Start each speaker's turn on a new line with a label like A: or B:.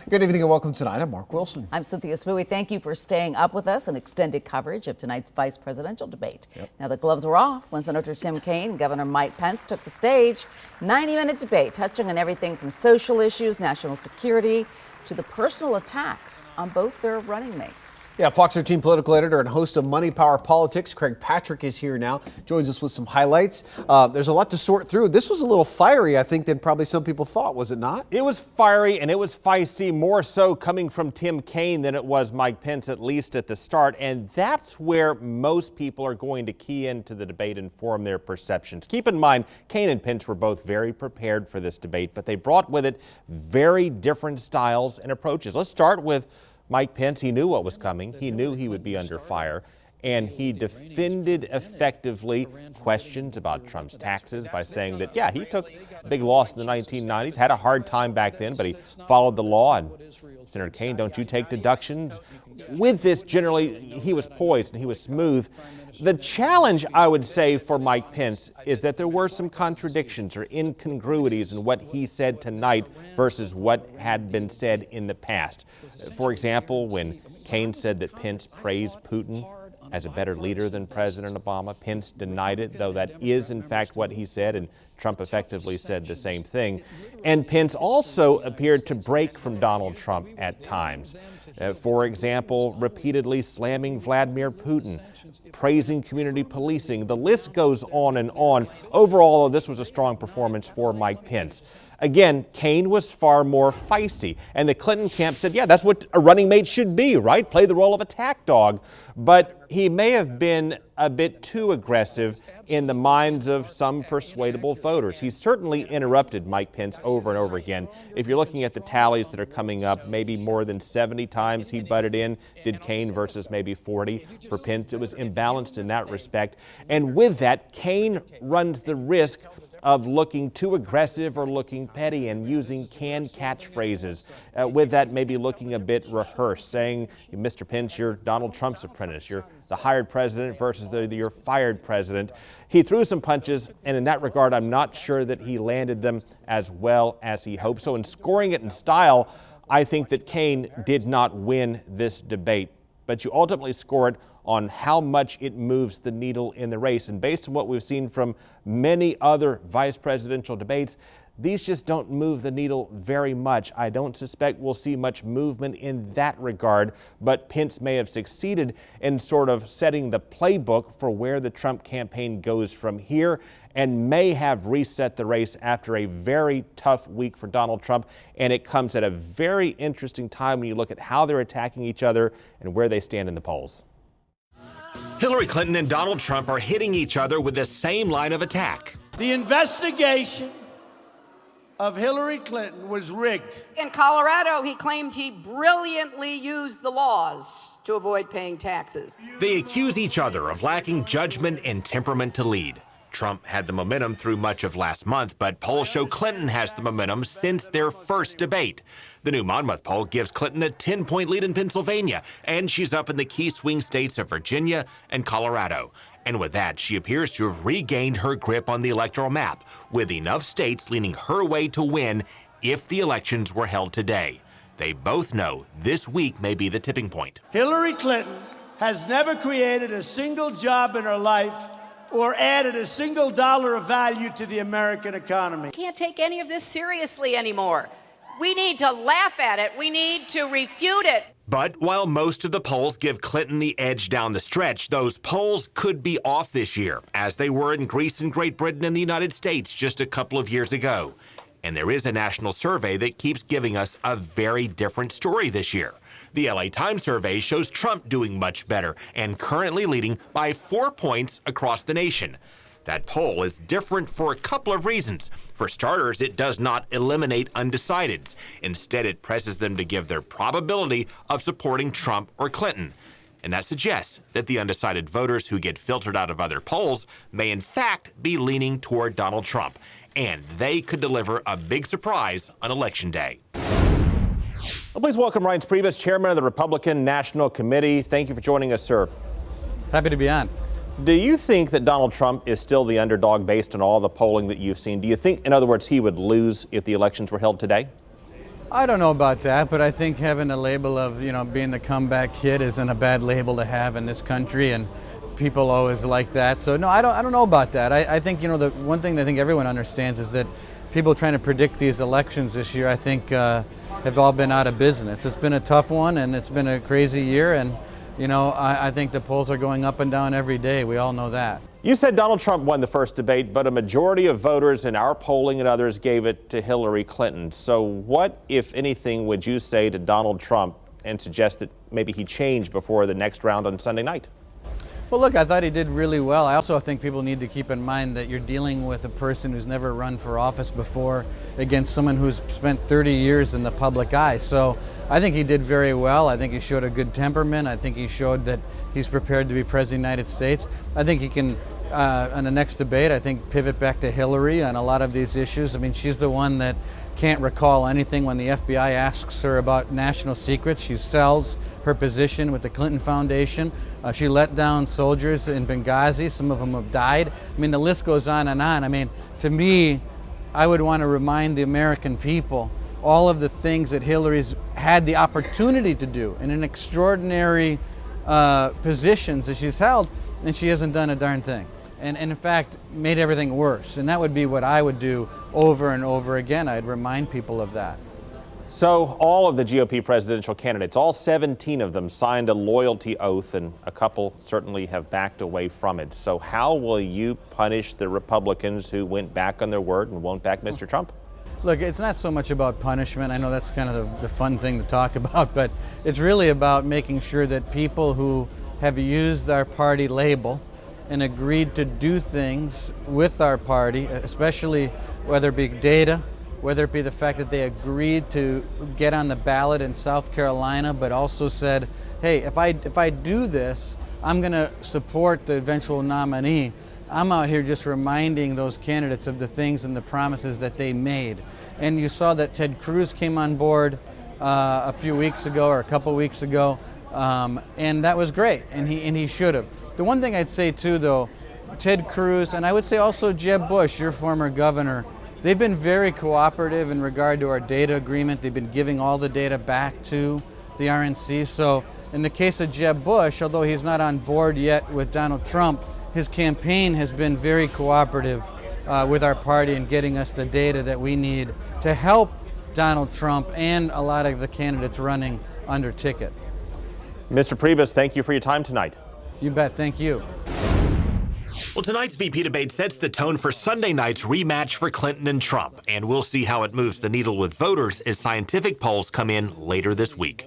A: Good evening and welcome tonight. I'm Mark Wilson.
B: I'm Cynthia Smooey. Thank you for staying up with us and extended coverage of tonight's vice presidential debate. Now, the gloves were off when Senator Tim Kaine and Governor Mike Pence took the stage. 90-minute debate touching on everything from social issues, national security, to the personal attacks on both their running mates.
A: Yeah, Fox 13 political editor and host of Money, Power, Politics, Craig Patrick is here now, joins us with some highlights. There's a lot to sort through. This was a little fiery, I think, than probably some people thought, was it not?
C: It was fiery and it was feisty, more so coming from Tim Kaine than it was Mike Pence, at least at the start. And that's where most people are going to key into the debate and form their perceptions. Keep in mind, Kaine and Pence were both very prepared for this debate, but they brought with it very different styles and approaches. Let's start with Mike Pence. He knew what was coming. He knew he would be under fire, and he defended effectively questions about Trump's taxes by saying that, yeah, he took a big loss in the 1990s, had a hard time back then, but he followed the law. And Senator Kaine, don't you take deductions? With this, generally, he was poised and he was smooth. The challenge, I would say, for Mike Pence is that there were some contradictions or incongruities in what he said tonight versus what had been said in the past. For example, when Kaine said that Pence praised Putin as a better leader than President Obama, Pence denied it, though that is in fact what he said, and Trump effectively said the same thing. And Pence also appeared to break from Donald Trump at times. For example, repeatedly slamming Vladimir Putin, praising community policing. The list goes on and on. Overall, this was a strong performance for Mike Pence. Again, Kaine was far more feisty, and the Clinton camp said, yeah, that's what a running mate should be, right? Play the role of attack dog. But he may have been a bit too aggressive in the minds of some persuadable voters. He certainly interrupted Mike Pence over and over again. If you're looking at the tallies that are coming up, maybe more than 70 times he butted in, did Kaine versus maybe 40 for Pence. It was imbalanced in that respect. And with that, Kaine runs the risk of looking too aggressive or looking petty and using canned catchphrases. With that, maybe looking a bit rehearsed, saying, Mr. Pence, you're Donald Trump's apprentice. You're the hired president versus your fired president. He threw some punches, and in that regard, I'm not sure that he landed them as well as he hoped. So in scoring it in style, I think that Kaine did not win this debate. But you ultimately score it on how much it moves the needle in the race. And based on what we've seen from many other vice presidential debates, these just don't move the needle very much. I don't suspect we'll see much movement in that regard, but Pence may have succeeded in sort of setting the playbook for where the Trump campaign goes from here, and may have reset the race after a very tough week for Donald Trump. And it comes at a very interesting time when you look at how they're attacking each other and where they stand in the polls.
D: Hillary Clinton and Donald Trump are hitting each other with the same line of attack.
E: The investigation of Hillary Clinton was rigged.
F: In Colorado, he claimed he brilliantly used the laws to avoid paying taxes.
D: They accuse each other of lacking judgment and temperament to lead. Trump had the momentum through much of last month, but polls show Clinton has the momentum since their first debate. The new Monmouth poll gives Clinton a 10-point lead in Pennsylvania, and she's up in the key swing states of Virginia and Colorado. And with that, she appears to have regained her grip on the electoral map, with enough states leaning her way to win if the elections were held today. They both know this week may be the tipping point.
E: Hillary Clinton has never created a single job in her life or added a single dollar of value to the American economy.
F: Can't take any of this seriously anymore. We need to laugh at it. We need to refute it.
D: But while most of the polls give Clinton the edge down the stretch, those polls could be off this year, as they were in Greece and Great Britain and the United States just a couple of years ago. And there is a national survey that keeps giving us a very different story this year. The LA Times survey shows Trump doing much better and currently leading by 4 points across the nation. That poll is different for a couple of reasons. For starters, it does not eliminate undecideds. Instead, it presses them to give their probability of supporting Trump or Clinton. And that suggests that the undecided voters who get filtered out of other polls may in fact be leaning toward Donald Trump. And they could deliver a big surprise on Election Day.
C: Well, please welcome Reince Priebus, Chairman of the Republican National Committee. Thank you for joining us, sir.
G: Happy to be on.
C: Do you think that Donald Trump is still the underdog based on all the polling that you've seen? Do you think, in other words, he would lose if the elections were held today?
G: I don't know about that, but I think having a label of, being the comeback kid isn't a bad label to have in this country, and people always like that. So no, I don't know about that. I think, the one thing that I think everyone understands is that people trying to predict these elections this year, I think, have all been out of business. It's been a tough one, and it's been a crazy year, and I think the polls are going up and down every day. We all know that.
C: You said Donald Trump won the first debate, but a majority of voters in our polling and others gave it to Hillary Clinton. So what, if anything, would you say to Donald Trump and suggest that maybe he change before the next round on Sunday night?
G: Well, look, I thought he did really well. I also think people need to keep in mind that you're dealing with a person who's never run for office before against someone who's spent 30 years in the public eye. So I think he did very well. I think he showed a good temperament. I think he showed that he's prepared to be president of the United States. I think he can, on the next debate, I think pivot back to Hillary on a lot of these issues. I mean, she's the one that can't recall anything when the FBI asks her about national secrets. She sells her position with the Clinton Foundation. She let down soldiers in Benghazi. Some of them have died. I mean, the list goes on and on. I mean, to me, I would want to remind the American people all of the things that Hillary's had the opportunity to do in an extraordinary positions that she's held, and she hasn't done a darn thing. And in fact, made everything worse. And that would be what I would do over and over again. I'd remind people of that.
C: So all of the GOP presidential candidates, all 17 of them, signed a loyalty oath, and a couple certainly have backed away from it. So how will you punish the Republicans who went back on their word and won't back Mr. Trump?
G: Look, it's not so much about punishment. I know that's kind of the fun thing to talk about, but it's really about making sure that people who have used our party label and agreed to do things with our party, especially whether it be data, whether it be the fact that they agreed to get on the ballot in South Carolina, but also said, hey, if I do this, I'm going to support the eventual nominee. I'm out here just reminding those candidates of the things and the promises that they made. And you saw that Ted Cruz came on board a few weeks ago or a couple weeks ago, and that was great, and he should have. The one thing I'd say too, though, Ted Cruz, and I would say also Jeb Bush, your former governor, they've been very cooperative in regard to our data agreement. They've been giving all the data back to the RNC. So in the case of Jeb Bush, although he's not on board yet with Donald Trump, his campaign has been very cooperative with our party in getting us the data that we need to help Donald Trump and a lot of the candidates running under ticket.
C: Mr. Priebus, thank you for your time tonight.
G: You bet. Thank you.
D: Well, tonight's VP debate sets the tone for Sunday night's rematch for Clinton and Trump, and we'll see how it moves the needle with voters as scientific polls come in later this week.